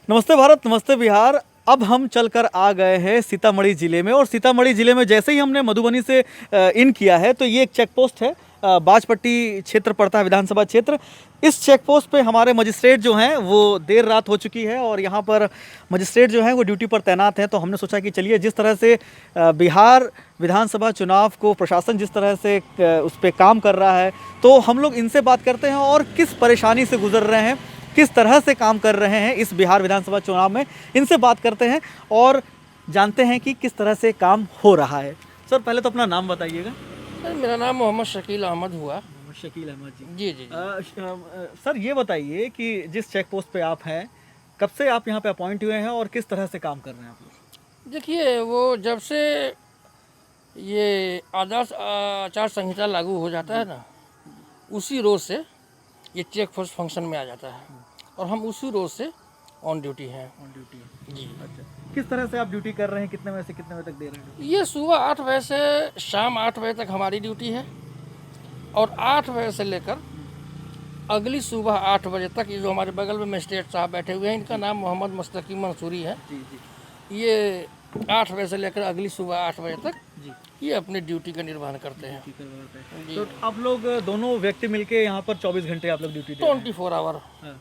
नमस्ते भारत, नमस्ते बिहार। अब हम चलकर आ गए हैं सीतामढ़ी ज़िले में, और सीतामढ़ी ज़िले में जैसे ही हमने मधुबनी से इन किया है तो ये एक चेक पोस्ट है। बाजपट्टी क्षेत्र पड़ता है, विधानसभा क्षेत्र। इस चेक पोस्ट पे हमारे मजिस्ट्रेट जो हैं वो देर रात हो चुकी है, और यहाँ पर मजिस्ट्रेट जो हैं वो ड्यूटी पर तैनात हैं। तो हमने सोचा कि चलिए, जिस तरह से बिहार विधानसभा चुनाव को प्रशासन जिस तरह से उस पर काम कर रहा है, तो हम लोग इनसे बात करते हैं और किस परेशानी से गुजर रहे हैं, किस तरह से काम कर रहे हैं इस बिहार विधानसभा चुनाव में, इनसे बात करते हैं और जानते हैं कि किस तरह से काम हो रहा है। सर, पहले तो अपना नाम बताइएगा। सर, मेरा नाम मोहम्मद शकील अहमद हुआ। शकील अहमद जी। जी जी जी। सर, ये बताइए कि जिस चेक पोस्ट पे आप हैं, कब से आप यहाँ पे अपॉइंट हुए हैं और किस तरह से काम कर रहे हैं आप लोग? देखिए, वो जब से ये आदर्श आचार संहिता लागू हो जाता है ना, उसी रोज से ये चेक पोस्ट फंक्शन में आ जाता है और हम उसी रोज से ऑन ड्यूटी हैं। ऑन ड्यूटी है। जी। अच्छा, किस तरह से आप ड्यूटी कर रहे हैं? कितने बजे से कितने बजे तक दे रहे हैं? ये सुबह 8 बजे से शाम 8 बजे तक हमारी ड्यूटी है, और 8 बजे से लेकर अगली सुबह 8 बजे तक ये जो हमारे बगल में मजिस्ट्रेट साहब बैठे हुए हैं, इनका नाम मोहम्मद मुस्तकीम मंसूरी है। जी जी ये 8 बजे से लेकर अगली सुबह 8 बजे तक जी। ये अपनी ड्यूटी का निर्वहन करते हैं। जी। तो आप लोग दोनों व्यक्ति मिलके यहाँ पर 24 घंटे आप लोग ड्यूटी दे रहे हैं? 24 आवर। हाँ।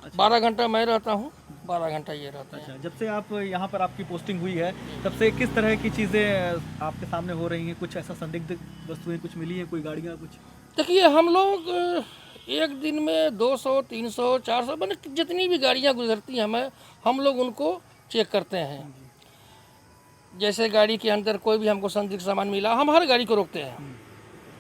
अच्छा। 12 घंटा मैं रहता हूँ, 12 घंटा ये रहता है। अच्छा, जब से आप यहाँ पर आपकी पोस्टिंग हुई है, तब से किस तरह की चीज़ें आपके सामने हो रही हैं? कुछ ऐसा संदिग्ध वस्तुएं कुछ मिली हैं, कोई गाड़ियाँ कुछ? देखिए, हम लोग एक दिन में 200, 300, 400 मैंने जितनी भी गाड़ियाँ गुजरती हैं हम लोग उनको चेक करते हैं। जैसे गाड़ी के अंदर कोई भी हमको संदिग्ध सामान मिला, हम हर गाड़ी को रोकते हैं,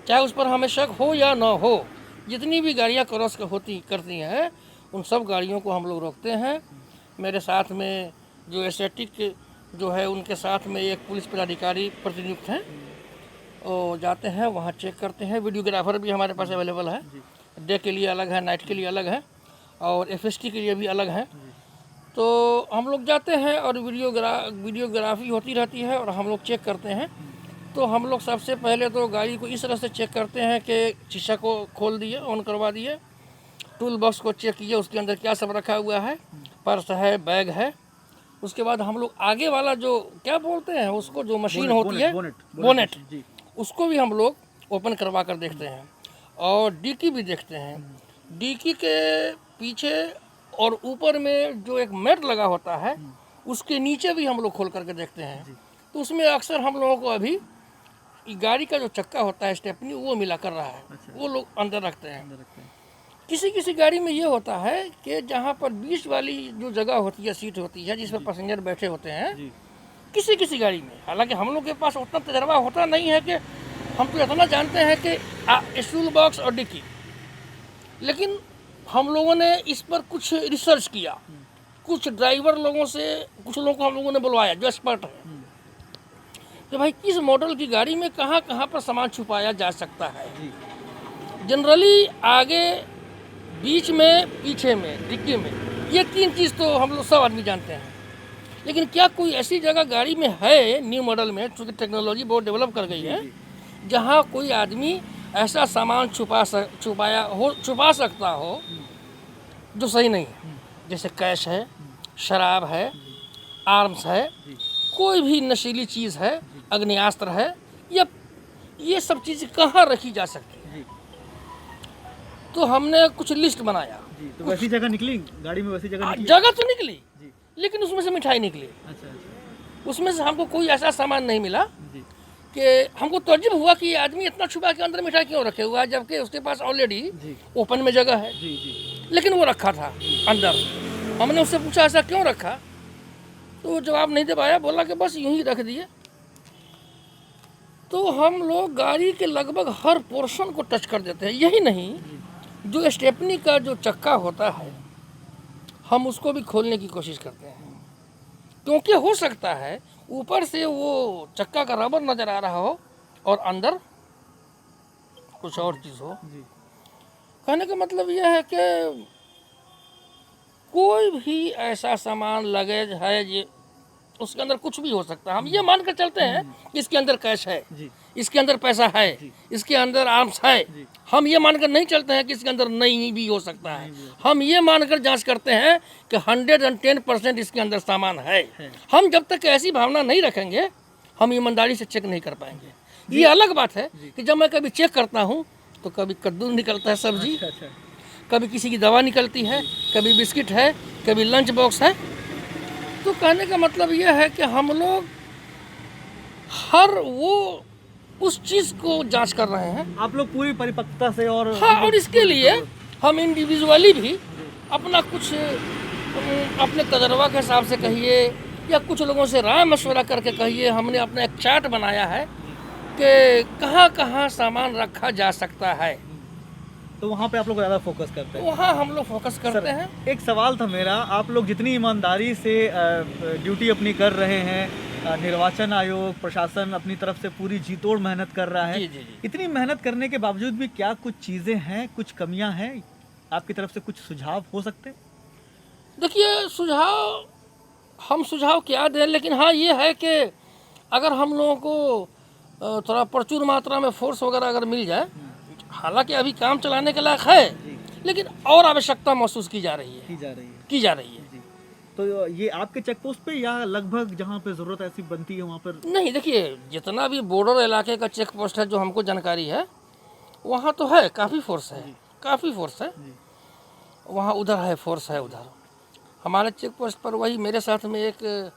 चाहे उस पर हमें शक हो या ना हो। जितनी भी गाड़ियाँ क्रॉस करती हैं, उन सब गाड़ियों को हम लोग रोकते हैं। मेरे साथ में जो एस्थेटिक जो है, उनके साथ में एक पुलिस पदाधिकारी प्रतिनियुक्त हैं, वो जाते हैं वहाँ चेक करते हैं। वीडियोग्राफर भी हमारे पास अवेलेबल है, डे के लिए अलग है, नाइट के लिए अलग है, और एफएसटी के लिए भी अलग है। तो हम लोग जाते हैं और वीडियोग्राफी होती रहती है और हम लोग चेक करते हैं। तो हम लोग सबसे पहले तो गाड़ी को इस तरह से चेक करते हैं कि शीशा को खोल दिए, ऑन करवा दिए, टूल बॉक्स को चेक किए, उसके अंदर क्या सब रखा हुआ है, पर्स है, बैग है। उसके बाद हम लोग आगे वाला जो क्या बोलते हैं उसको, जो मशीन होती है, बोनेट, उसको भी हम लोग ओपन करवा कर देखते हैं, और डिक्की भी देखते हैं। डिक्की के पीछे और ऊपर में जो एक मैट लगा होता है, उसके नीचे भी हम लोग खोल करके देखते हैं। तो उसमें अक्सर हम लोगों को अभी गाड़ी का जो चक्का होता है, स्टेपनी, वो मिला कर रहा है। अच्छा। वो लोग अंदर रखते हैं। किसी किसी गाड़ी में ये होता है कि जहाँ पर बीच वाली जो जगह होती है, सीट होती है, जिसमें पैसेंजर बैठे होते हैं, किसी किसी गाड़ी में, हालांकि हम लोग के पास उतना तजर्बा होता नहीं है कि हम तो इतना जानते हैं कि टूल बॉक्स और डिक्की, लेकिन हम लोगों ने इस पर कुछ रिसर्च किया। कुछ ड्राइवर लोगों से, कुछ लोगों को हम लोगों ने बुलवाया जो एक्सपर्ट है, कि भाई किस मॉडल की गाड़ी में कहाँ कहाँ पर सामान छुपाया जा सकता है। जनरली आगे, बीच में, पीछे में, डिक्की में, ये 3 चीज़ तो हम लोग सब आदमी जानते हैं। लेकिन क्या कोई ऐसी जगह गाड़ी में है, न्यू मॉडल में, चूँकि टेक्नोलॉजी बहुत डेवलप कर गई है, जहाँ कोई आदमी ऐसा सामान छुपा सकता हो जो सही नहीं है? जैसे कैश है, शराब है, आर्म्स है, कोई भी नशीली चीज़ है, अग्नियास्त्र है, या ये सब चीज़ कहाँ रखी जा सकती है। तो हमने कुछ लिस्ट बनाया। तो वैसी जगह निकली गाड़ी में? वैसी जगह तो निकली, लेकिन उसमें से मिठाई निकली। अच्छा। उसमें से हमको कोई ऐसा सामान नहीं मिला कि हमको तजुब हुआ कि ये आदमी इतना छुपा के अंदर मिठाई क्यों रखे हुआ है, जबकि उसके पास ऑलरेडी ओपन में जगह है। लेकिन वो रखा था अंदर। हमने उससे पूछा ऐसा क्यों रखा, तो वो जवाब नहीं दे पाया, बोला कि बस यूं ही रख दिए। तो हम लोग गाड़ी के लगभग हर पोर्शन को टच कर देते हैं। यही नहीं, जो स्टेपनी का जो चक्का होता है, हम उसको भी खोलने की कोशिश करते हैं, क्योंकि हो सकता है ऊपर से वो चक्का का रबर नज़र आ रहा हो और अंदर कुछ और चीज़ हो। कहने का मतलब यह है कि कोई भी ऐसा सामान, लगेज है उसके अंदर कुछ भी हो सकता है। हम ये मान कर चलते हैं कि इसके अंदर कैश है, जी इसके अंदर पैसा है, इसके अंदर आर्म्स है। हम ये मानकर नहीं चलते हैं कि इसके अंदर नहीं भी हो सकता है। हम ये मानकर जांच करते हैं कि 110% इसके अंदर सामान है। हम जब तक ऐसी भावना नहीं रखेंगे हम ईमानदारी से चेक नहीं कर पाएंगे। ये अलग बात है कि जब मैं कभी चेक करता हूँ तो कभी कद्दू निकलता है सब्जी, अच्छा कभी किसी की दवा निकलती है, कभी बिस्किट है, कभी लंच बॉक्स है। तो कहने का मतलब यह है कि हम लोग हर वो उस चीज़ को जांच कर रहे हैं। आप लोग पूरी परिपक्वता से और हाँ, और इसके लिए हम इंडिविजुअली भी अपना कुछ अपने तजर्बा के हिसाब से कहिए या कुछ लोगों से राय मशवरा करके कहिए, हमने अपना एक चार्ट बनाया है कि कहाँ कहाँ सामान रखा जा सकता है। तो वहाँ पे आप लोग ज़्यादा फोकस करते हैं। वहाँ हम लोग फोकस करते हैं। एक सवाल था मेरा, आप लोग जितनी ईमानदारी से ड्यूटी अपनी कर रहे हैं, निर्वाचन आयोग प्रशासन अपनी तरफ से पूरी जी तोड़ मेहनत कर रहा है, जी, जी, जी। इतनी मेहनत करने के बावजूद भी क्या कुछ चीज़ें हैं, कुछ कमियां हैं? आपकी तरफ से कुछ सुझाव हो सकते हैं? देखिए, सुझाव क्या दें, लेकिन हाँ ये है कि अगर हम लोगों को थोड़ा प्रचुर मात्रा में फोर्स वगैरह अगर मिल जाए, हालांकि अभी काम चलाने के लायक है, लेकिन और आवश्यकता महसूस की जा रही है। की जा रही है जी। तो ये आपके चेक पोस्ट पे या लगभग जहाँ पे ज़रूरत ऐसी बनती है वहाँ पर? नहीं, देखिए, जितना भी बॉर्डर इलाके का चेक पोस्ट है जो हमको जानकारी है, वहाँ तो है, काफ़ी फोर्स है, काफ़ी फोर्स है वहाँ। उधर है, फोर्स है उधर। हमारे चेक पोस्ट पर वही मेरे साथ में एक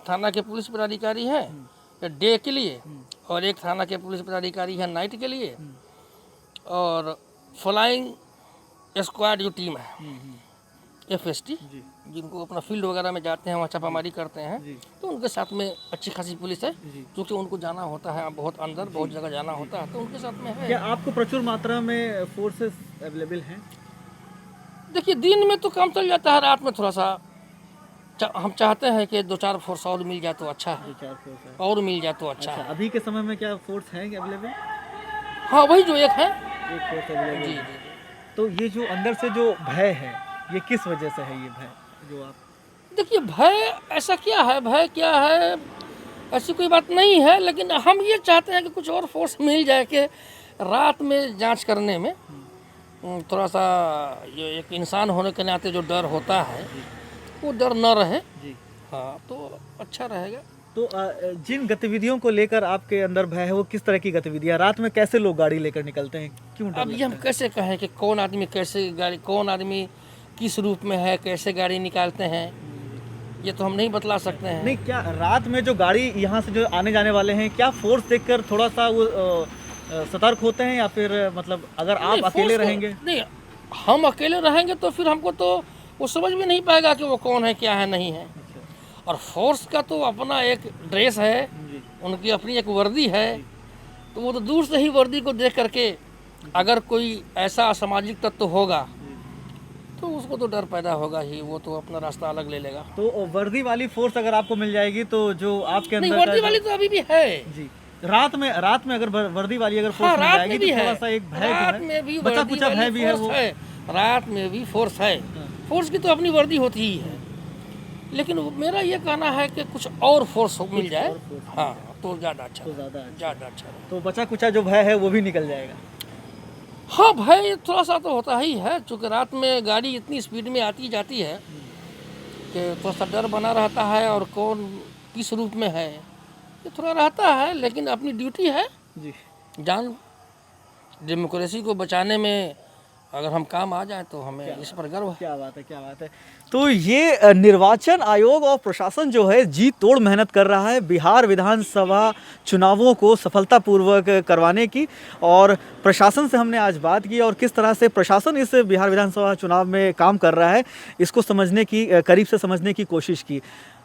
थाना के पुलिस पदाधिकारी हैं डे के लिए, और एक थाना के पुलिस पदाधिकारी है नाइट के लिए, और फ्लाइंग स्क्वाड जो टीम है FST, जिनको अपना फील्ड वगैरह में जाते हैं, वहाँ छापामारी करते हैं, तो उनके साथ में अच्छी खासी पुलिस है, क्योंकि उनको जाना होता है बहुत अंदर, बहुत जगह जाना होता है, तो उनके साथ में है। क्या आपको प्रचुर मात्रा में फोर्सेस अवेलेबल हैं? देखिए, दिन में तो काम चल जाता है, रात में थोड़ा सा हम चाहते हैं कि 2-4 फोर्स और मिल जाए तो अच्छा है, 2-4 फोर्स है। और मिल जाए तो अच्छा है। अभी के समय में क्या फोर्स है अवेलेबल? हाँ, वही जो एक है। एक फोर्स अवेलेबल। जी, जी। तो ये जो अंदर से जो भय है, ये किस वजह से है? ये भय जो आप, देखिए, भय ऐसा क्या है, भय क्या है, ऐसी कोई बात नहीं है, लेकिन हम ये चाहते हैं कि कुछ और फोर्स मिल जाए कि रात में जांच करने में थोड़ा सा ये एक इंसान होने के नाते जो डर होता है वो डर न रहे। हाँ, तो अच्छा रहेगा। तो जिन गतिविधियों को लेकर आपके अंदर भय है, वो किस तरह की गतिविधियां? रात में कैसे लोग गाड़ी लेकर निकलते हैं, क्यों डर अब ये हम कैसे कहें कि कौन आदमी कैसे गाड़ी, कौन आदमी किस रूप में है, कैसे गाड़ी निकालते हैं, ये तो हम नहीं बतला सकते हैं। नहीं, क्या रात में जो गाड़ी यहाँ से जो आने जाने वाले हैं, क्या फोर्स देखकर थोड़ा सा वो सतर्क होते हैं, या फिर मतलब अगर आप अकेले रहेंगे? नहीं, हम अकेले रहेंगे तो फिर हमको तो वो समझ में नहीं पाएगा कि वो कौन है, क्या है, नहीं है। और फोर्स का तो अपना एक ड्रेस है, उनकी अपनी एक वर्दी है, तो वो तो दूर से ही वर्दी को देख करके अगर कोई ऐसा असामाजिक तत्व होगा तो उसको तो डर पैदा होगा ही, वो तो अपना रास्ता अलग ले लेगा। तो वर्दी वाली फोर्स अगर आपको मिल जाएगी तो जो आपके नहीं, अंदर वर्दी वाली तो अभी भी है जी। रात में अगर वर्दी वाली अगर फोर्स हाँ, मिल रात जाएगी में तो भी थोड़ा है, सा एक भय रात जो में भी है, बचा वर्दी कुचा भय वाली भी है फोर्स वो। है, रात में भी फोर्स है। फोर्स की तो अपनी वर्दी होती ही है, लेकिन मेरा ये कहना है कि कुछ और फोर्स मिल जाए, हाँ, तो ज़्यादा अच्छा, ज़्यादा अच्छा। तो बचा कुचा जो भय है वो भी निकल जाएगा। हाँ, भय थोड़ा सा तो होता ही है, क्योंकि रात में गाड़ी इतनी स्पीड में आती जाती है कि थोड़ा सा डर बना रहता है, और कौन किस रूप में है ये थोड़ा रहता है, लेकिन अपनी ड्यूटी है जी। जान डेमोक्रेसी को बचाने में अगर हम काम आ जाए तो हमें इस पर गर्व है। क्या बात है, क्या बात है। तो ये निर्वाचन आयोग और प्रशासन जो है जी तोड़ मेहनत कर रहा है बिहार विधानसभा चुनावों को सफलतापूर्वक करवाने की, और प्रशासन से हमने आज बात की और किस तरह से प्रशासन इस बिहार विधानसभा चुनाव में काम कर रहा है इसको समझने की, करीब से समझने की कोशिश की।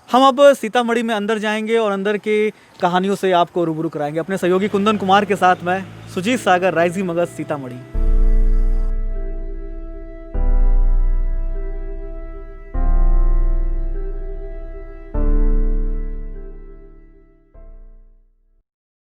हम अब सीतामढ़ी में अंदर जाएंगे और अंदर की कहानियों से आपको रूबरू कराएंगे। अपने सहयोगी कुंदन कुमार के साथ मैं सुजीत सागर, राइजिंग मगध, सीतामढ़ी।